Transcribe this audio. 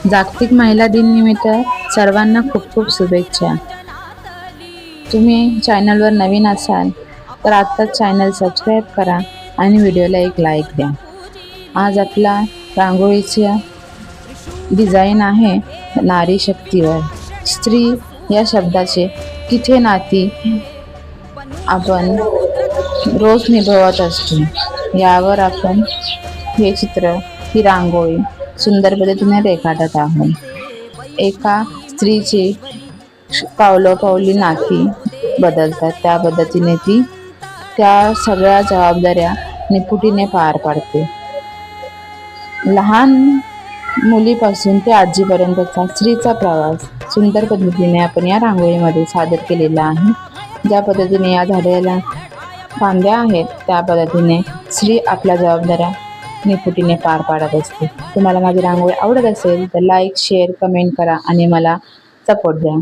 जागतिक महिला दिन निमित्त सर्वांना खूप खूप शुभेच्छा. तुम्ही चॅनलवर नवीन असाल तर आत्ताच चॅनल सबस्क्राईब करा आणि व्हिडिओला एक लाईक द्या. आज आपला रांगोळीचा डिझाईन आहे नारी शक्तीवर. स्त्री या शब्दाचे किती नाती आपण रोज निभवत असतो, यावर आपण हे चित्र, ही रांगोळी सुंदर पद्धतीने रेखाटत आहोत. एका स्त्रीची पावलोपावली नाती बदलतात, त्या पद्धतीने ती त्या सगळ्या जबाबदाऱ्या निपुटीने पार पाडते. लहान मुलीपासून ते आजीपर्यंतचा स्त्रीचा प्रवास सुंदर पद्धतीने आपण या रांगोळीमध्ये सादर केलेला आहे. ज्या पद्धतीने या झाडाला फांद्या आहेत त्या पद्धतीने स्त्री आपल्या जबाबदाऱ्या निपुटीने पार पाडत असते. तुम्हाला माझी रांगोळी आवडत असेल तर लाईक, शेअर, कमेंट करा आणि मला सपोर्ट द्या.